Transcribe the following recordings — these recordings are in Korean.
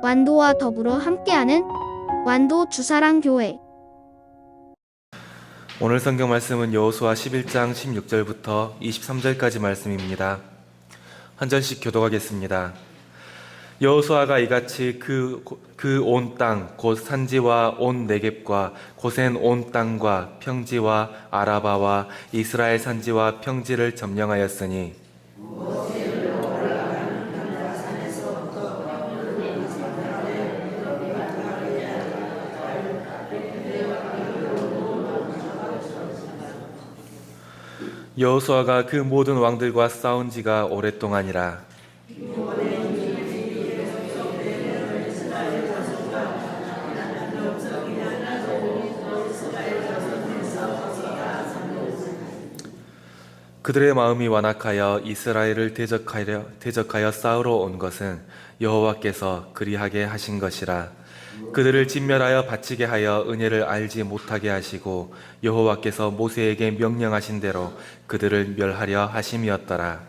완도와 더불어 함께하는 완도 주사랑교회. 오늘 성경 말씀은 여호수아 11장 16절부터 23절까지 말씀입니다. 한 절씩 교독하겠습니다. 여호수아가 이같이 그 온 땅 곧 산지와 온 네겝과 고센 온 땅과 평지와 아라바와 이스라엘 산지와 평지를 점령하였으니 여호수아가 그 모든 왕들과 싸운 지가 오랫동안이라. 그들의 마음이 완악하여 이스라엘을 대적하여 싸우러 온 것은 여호와께서 그리하게 하신 것이라. 그들을 진멸하여 바치게 하여 은혜를 알지 못하게 하시고 여호와께서 모세에게 명령하신 대로 그들을 멸하려 하심이었더라.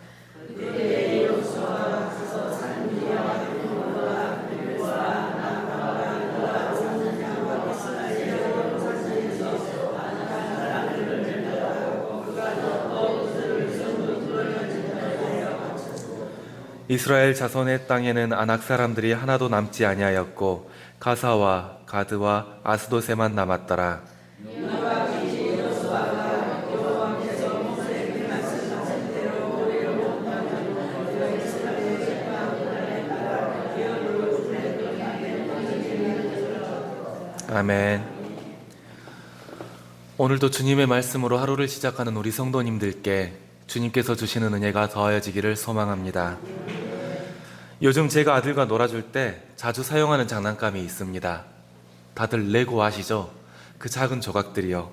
이스라엘 자손의 땅에는 아낙 사람들이 하나도 남지 아니하였고 가사와 가드와 아스도세만 남았더라. 아멘. 오늘도 주님의 말씀으로 하루를 시작하는 우리 성도님들께 주님께서 주시는 은혜가 더하여지기를 소망합니다. 요즘 제가 아들과 놀아줄 때 자주 사용하는 장난감이 있습니다. 다들 레고 아시죠? 그 작은 조각들이요.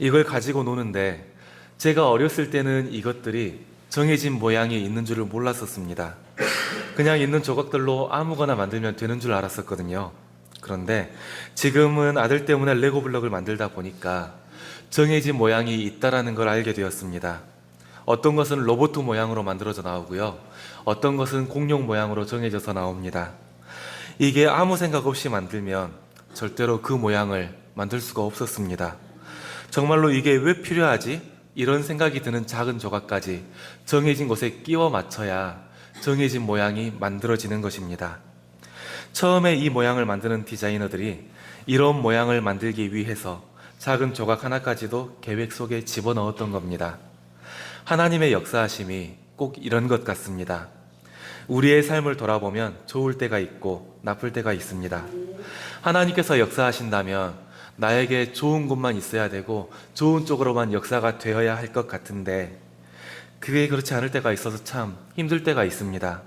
이걸 가지고 노는데 제가 어렸을 때는 이것들이 정해진 모양이 있는 줄을 몰랐었습니다. 그냥 있는 조각들로 아무거나 만들면 되는 줄 알았었거든요. 그런데 지금은 아들 때문에 레고 블록을 만들다 보니까 정해진 모양이 있다라는 걸 알게 되었습니다. 어떤 것은 로봇 모양으로 만들어져 나오고요. 어떤 것은 공룡 모양으로 정해져서 나옵니다. 이게 아무 생각 없이 만들면 절대로 그 모양을 만들 수가 없었습니다. 정말로 이게 왜 필요하지? 이런 생각이 드는 작은 조각까지 정해진 곳에 끼워 맞춰야 정해진 모양이 만들어지는 것입니다. 처음에 이 모양을 만드는 디자이너들이 이런 모양을 만들기 위해서 작은 조각 하나까지도 계획 속에 집어넣었던 겁니다. 하나님의 역사하심이 꼭 이런 것 같습니다. 우리의 삶을 돌아보면 좋을 때가 있고 나쁠 때가 있습니다. 하나님께서 역사하신다면 나에게 좋은 곳만 있어야 되고 좋은 쪽으로만 역사가 되어야 할 것 같은데 그게 그렇지 않을 때가 있어서 참 힘들 때가 있습니다.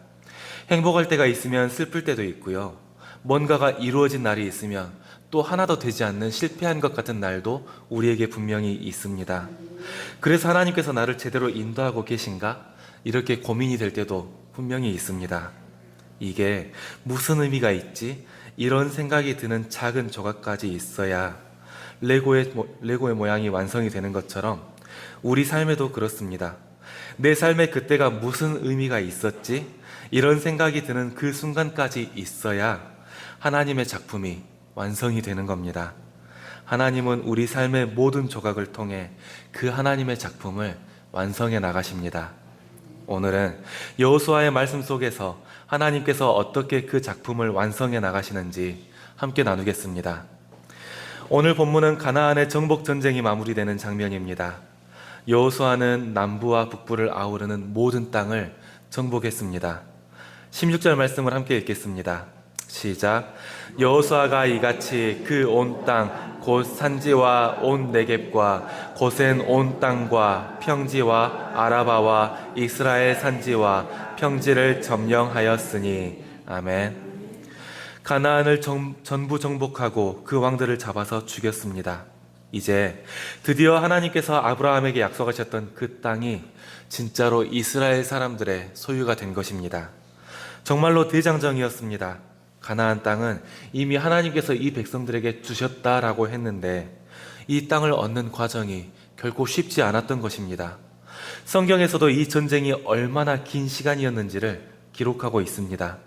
행복할 때가 있으면 슬플 때도 있고요. 뭔가가 이루어진 날이 있으면 또 하나도 되지 않는 실패한 것 같은 날도 우리에게 분명히 있습니다. 그래서 하나님께서 나를 제대로 인도하고 계신가? 이렇게 고민이 될 때도 분명히 있습니다. 이게 무슨 의미가 있지? 이런 생각이 드는 작은 조각까지 있어야 레고의 모양이 완성이 되는 것처럼 우리 삶에도 그렇습니다. 내 삶에 그때가 무슨 의미가 있었지? 이런 생각이 드는 그 순간까지 있어야 하나님의 작품이 완성이 되는 겁니다. 하나님은 우리 삶의 모든 조각을 통해 그 하나님의 작품을 완성해 나가십니다. 오늘은 여호수아의 말씀 속에서 하나님께서 어떻게 그 작품을 완성해 나가시는지 함께 나누겠습니다. 오늘 본문은 가나안의 정복 전쟁이 마무리되는 장면입니다. 여호수아는 남부와 북부를 아우르는 모든 땅을 정복했습니다. 16절 말씀을 함께 읽겠습니다. 시작. 여호수아가 이같이 그 온 땅 곧 산지와 온 네겝과 고센 온 땅과 평지와 아라바와 이스라엘 산지와 평지를 점령하였으니. 아멘. 가나안을 전부 정복하고 그 왕들을 잡아서 죽였습니다. 이제 드디어 하나님께서 아브라함에게 약속하셨던 그 땅이 진짜로 이스라엘 사람들의 소유가 된 것입니다. 정말로 대장정이었습니다. 가나안 땅은 이미 하나님께서 이 백성들에게 주셨다라고 했는데 이 땅을 얻는 과정이 결코 쉽지 않았던 것입니다. 성경에서도 이 전쟁이 얼마나 긴 시간이었는지를 기록하고 있습니다.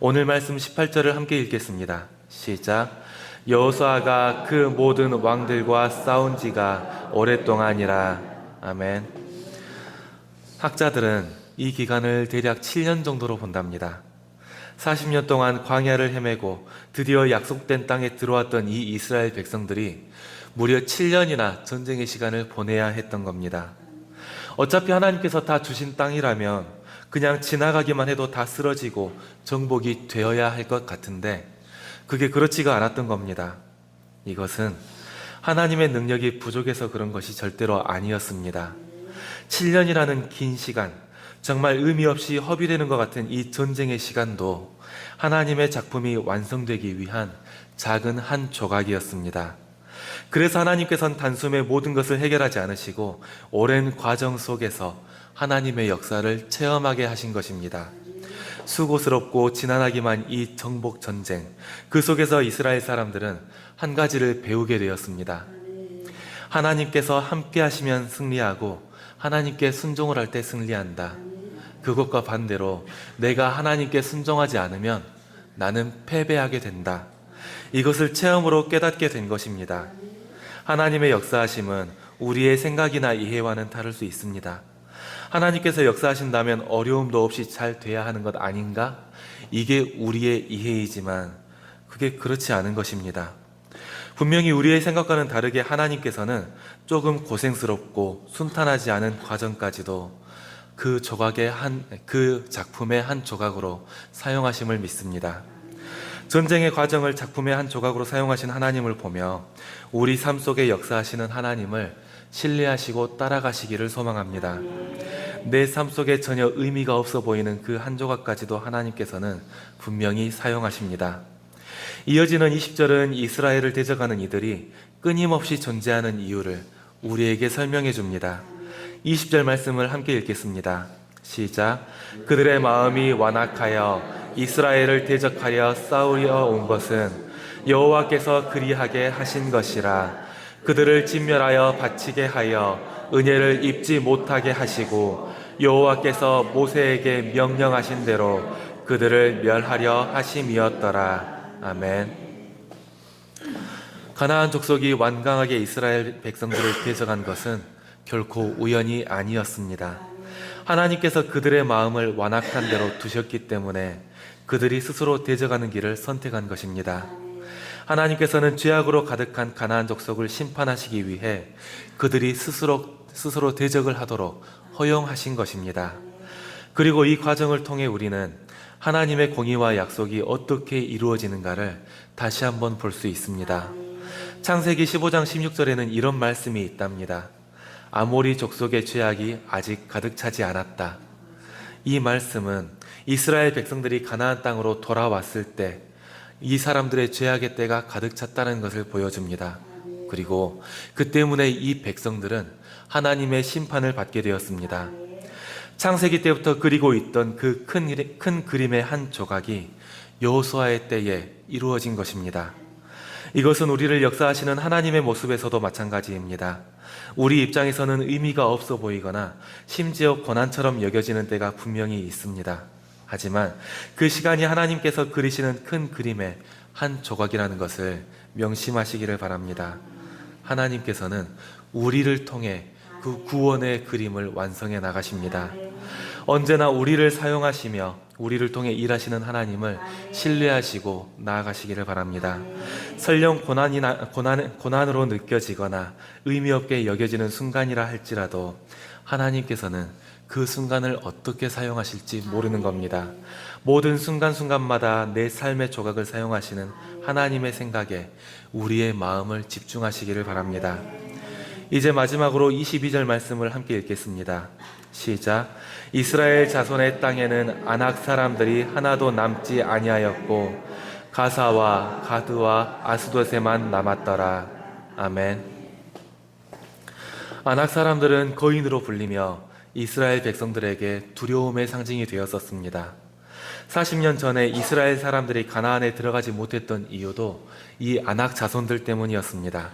오늘 말씀 18절을 함께 읽겠습니다. 시작. 여호수아가 그 모든 왕들과 싸운 지가 오랫동안이라. 아멘. 학자들은 이 기간을 대략 7년 정도로 본답니다. 40년 동안 광야를 헤매고 드디어 약속된 땅에 들어왔던 이 이스라엘 백성들이 무려 7년이나 전쟁의 시간을 보내야 했던 겁니다. 어차피 하나님께서 다 주신 땅이라면 그냥 지나가기만 해도 다 쓰러지고 정복이 되어야 할 것 같은데 그게 그렇지가 않았던 겁니다. 이것은 하나님의 능력이 부족해서 그런 것이 절대로 아니었습니다. 7년이라는 긴 시간, 정말 의미 없이 허비되는 것 같은 이 전쟁의 시간도 하나님의 작품이 완성되기 위한 작은 한 조각이었습니다. 그래서 하나님께서는 단숨에 모든 것을 해결하지 않으시고 오랜 과정 속에서 하나님의 역사를 체험하게 하신 것입니다. 수고스럽고 지난하기만 이 정복 전쟁, 그 속에서 이스라엘 사람들은 한 가지를 배우게 되었습니다. 하나님께서 함께 하시면 승리하고 하나님께 순종을 할 때 승리한다. 그것과 반대로 내가 하나님께 순종하지 않으면 나는 패배하게 된다. 이것을 체험으로 깨닫게 된 것입니다. 하나님의 역사하심은 우리의 생각이나 이해와는 다를 수 있습니다. 하나님께서 역사하신다면 어려움도 없이 잘 돼야 하는 것 아닌가? 이게 우리의 이해이지만 그게 그렇지 않은 것입니다. 분명히 우리의 생각과는 다르게 하나님께서는 조금 고생스럽고 순탄하지 않은 과정까지도 그 작품의 한 조각으로 사용하심을 믿습니다. 전쟁의 과정을 작품의 한 조각으로 사용하신 하나님을 보며 우리 삶 속에 역사하시는 하나님을 신뢰하시고 따라가시기를 소망합니다. 내 삶 속에 전혀 의미가 없어 보이는 그 한 조각까지도 하나님께서는 분명히 사용하십니다. 이어지는 20절은 이스라엘을 대적하는 이들이 끊임없이 존재하는 이유를 우리에게 설명해 줍니다. 20절 말씀을 함께 읽겠습니다. 시작. 그들의 마음이 완악하여 이스라엘을 대적하려 싸우려 온 것은 여호와께서 그리하게 하신 것이라. 그들을 진멸하여 바치게 하여 은혜를 입지 못하게 하시고 여호와께서 모세에게 명령하신 대로 그들을 멸하려 하심이었더라. 아멘. 가나안 족속이 완강하게 이스라엘 백성들을 대적한 것은 결코 우연이 아니었습니다. 하나님께서 그들의 마음을 완악한 대로 두셨기 때문에 그들이 스스로 대적하는 길을 선택한 것입니다. 하나님께서는 죄악으로 가득한 가나안 족속을 심판하시기 위해 그들이 스스로 대적을 하도록 허용하신 것입니다. 그리고 이 과정을 통해 우리는 하나님의 공의와 약속이 어떻게 이루어지는가를 다시 한번 볼 수 있습니다. 창세기 15장 16절에는 이런 말씀이 있답니다. 아모리 족속의 죄악이 아직 가득 차지 않았다. 이 말씀은 이스라엘 백성들이 가나안 땅으로 돌아왔을 때 이 사람들의 죄악의 때가 가득 찼다는 것을 보여줍니다. 그리고 그 때문에 이 백성들은 하나님의 심판을 받게 되었습니다. 창세기 때부터 그리고 있던 그 큰 그림의 한 조각이 여호수아의 때에 이루어진 것입니다. 이것은 우리를 역사하시는 하나님의 모습에서도 마찬가지입니다. 우리 입장에서는 의미가 없어 보이거나 심지어 고난처럼 여겨지는 때가 분명히 있습니다. 하지만 그 시간이 하나님께서 그리시는 큰 그림의 한 조각이라는 것을 명심하시기를 바랍니다. 하나님께서는 우리를 통해 그 구원의 그림을 완성해 나가십니다. 언제나 우리를 사용하시며 우리를 통해 일하시는 하나님을 신뢰하시고 나아가시기를 바랍니다. 설령 고난으로 느껴지거나 의미 없게 여겨지는 순간이라 할지라도 하나님께서는 그 순간을 어떻게 사용하실지 모르는 겁니다. 모든 순간순간마다 내 삶의 조각을 사용하시는 하나님의 생각에 우리의 마음을 집중하시기를 바랍니다. 이제 마지막으로 22절 말씀을 함께 읽겠습니다. 시작. 이스라엘 자손의 땅에는 아낙 사람들이 하나도 남지 아니하였고 가사와 가드와 아스돗에만 남았더라. 아멘. 아낙 사람들은 거인으로 불리며 이스라엘 백성들에게 두려움의 상징이 되었었습니다. 40년 전에 이스라엘 사람들이 가나안에 들어가지 못했던 이유도 이 아낙 자손들 때문이었습니다.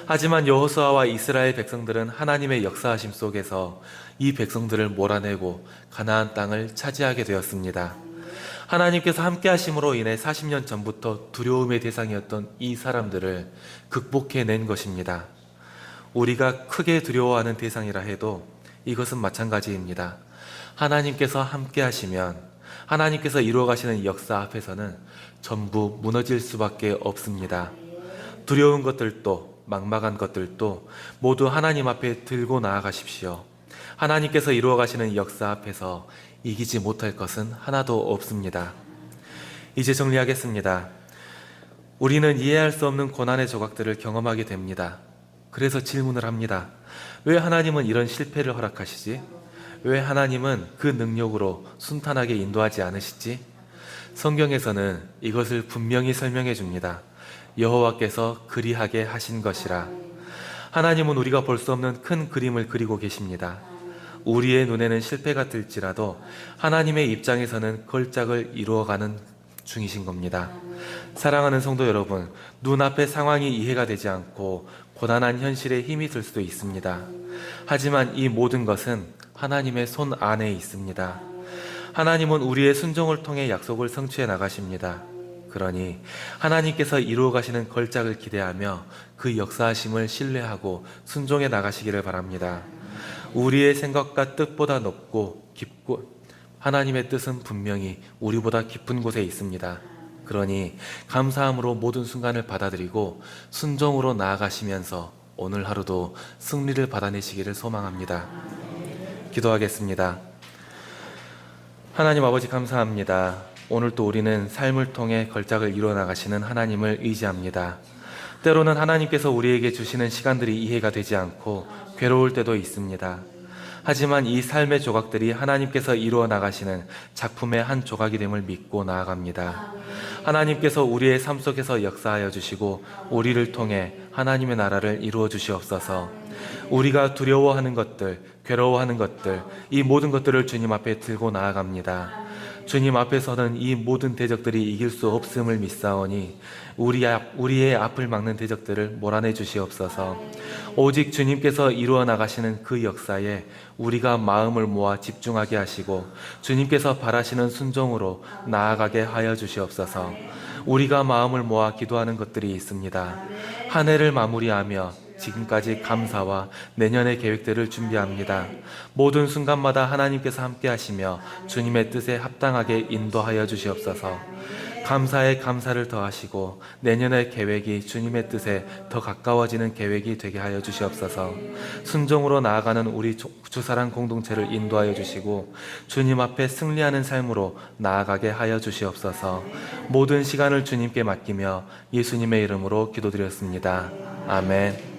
하지만 여호수아와 이스라엘 백성들은 하나님의 역사하심 속에서 이 백성들을 몰아내고 가나안 땅을 차지하게 되었습니다. 하나님께서 함께 하심으로 인해 40년 전부터 두려움의 대상이었던 이 사람들을 극복해낸 것입니다. 우리가 크게 두려워하는 대상이라 해도 이것은 마찬가지입니다. 하나님께서 함께 하시면 하나님께서 이루어 가시는 역사 앞에서는 전부 무너질 수밖에 없습니다. 두려운 것들도 막막한 것들도 모두 하나님 앞에 들고 나아가십시오. 하나님께서 이루어 가시는 역사 앞에서 이기지 못할 것은 하나도 없습니다. 이제 정리하겠습니다. 우리는 이해할 수 없는 고난의 조각들을 경험하게 됩니다. 그래서 질문을 합니다. 왜 하나님은 이런 실패를 허락하시지? 왜 하나님은 그 능력으로 순탄하게 인도하지 않으시지? 성경에서는 이것을 분명히 설명해 줍니다. 여호와께서 그리하게 하신 것이라. 하나님은 우리가 볼 수 없는 큰 그림을 그리고 계십니다. 우리의 눈에는 실패 같을지라도 하나님의 입장에서는 걸작을 이루어가는 중이신 겁니다. 사랑하는 성도 여러분, 눈앞의 상황이 이해가 되지 않고 고단한 현실에 힘이 들 수도 있습니다. 하지만 이 모든 것은 하나님의 손 안에 있습니다. 하나님은 우리의 순종을 통해 약속을 성취해 나가십니다. 그러니 하나님께서 이루어 가시는 걸작을 기대하며 그 역사하심을 신뢰하고 순종해 나가시기를 바랍니다. 우리의 생각과 뜻보다 높고 깊고 하나님의 뜻은 분명히 우리보다 깊은 곳에 있습니다. 그러니 감사함으로 모든 순간을 받아들이고 순종으로 나아가시면서 오늘 하루도 승리를 받아내시기를 소망합니다. 기도하겠습니다. 하나님 아버지 감사합니다. 오늘 또 우리는 삶을 통해 걸작을 이루어 나가시는 하나님을 의지합니다. 때로는 하나님께서 우리에게 주시는 시간들이 이해가 되지 않고 괴로울 때도 있습니다. 하지만 이 삶의 조각들이 하나님께서 이루어 나가시는 작품의 한 조각이 됨을 믿고 나아갑니다. 하나님께서 우리의 삶 속에서 역사하여 주시고 우리를 통해 하나님의 나라를 이루어 주시옵소서. 우리가 두려워하는 것들, 괴로워하는 것들, 이 모든 것들을 주님 앞에 들고 나아갑니다. 주님 앞에서는 이 모든 대적들이 이길 수 없음을 믿사오니 우리의 앞을 막는 대적들을 몰아내 주시옵소서. 오직 주님께서 이루어 나가시는 그 역사에 우리가 마음을 모아 집중하게 하시고 주님께서 바라시는 순종으로 나아가게 하여 주시옵소서. 우리가 마음을 모아 기도하는 것들이 있습니다. 한 해를 마무리하며 지금까지 감사와 내년의 계획들을 준비합니다. 모든 순간마다 하나님께서 함께 하시며 주님의 뜻에 합당하게 인도하여 주시옵소서. 감사에 감사를 더하시고 내년의 계획이 주님의 뜻에 더 가까워지는 계획이 되게 하여 주시옵소서. 순종으로 나아가는 우리 주사랑 공동체를 인도하여 주시고 주님 앞에 승리하는 삶으로 나아가게 하여 주시옵소서. 모든 시간을 주님께 맡기며 예수님의 이름으로 기도드렸습니다. 아멘.